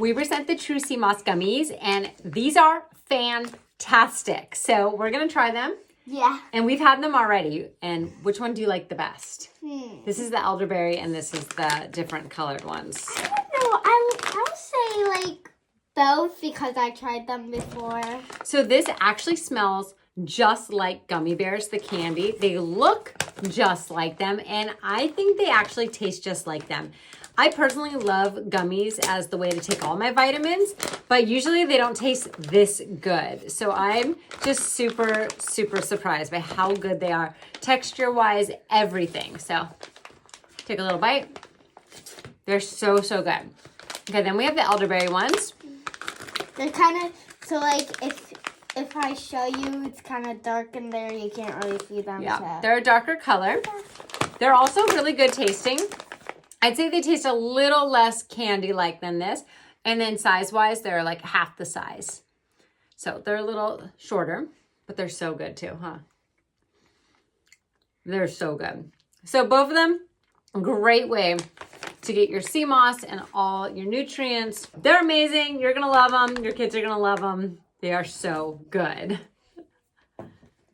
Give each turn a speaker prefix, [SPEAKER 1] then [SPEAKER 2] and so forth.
[SPEAKER 1] We present the True Sea Moss Gummies, and these are fantastic. So we're going to try them.
[SPEAKER 2] Yeah.
[SPEAKER 1] And we've had them already. And which one do you like the best? This is the elderberry, and this is the different colored ones.
[SPEAKER 2] I don't know. I'll say like both because I tried them before.
[SPEAKER 1] So this actually smells just like gummy bears, the candy. They look just like them, and I think they actually taste just like them. I personally love gummies as the way to take all my vitamins, but usually they don't taste this good. So I'm just super, super surprised by how good they are. Texture-wise, everything. So take a little bite. They're so, so good. Okay, then we have the elderberry ones.
[SPEAKER 2] They're kind of, so like if I show you, it's kind of dark in there. You can't really see them.
[SPEAKER 1] Yeah,
[SPEAKER 2] so.
[SPEAKER 1] they're a darker color. They're also really good tasting. I'd say they taste a little less candy-like than this. And then size-wise, they're like half the size. So they're a little shorter, but they're so good too, huh? They're so good. So both of them, a great way to get your sea moss and all your nutrients. They're amazing. You're going to love them. Your kids are going to love them. They are so good.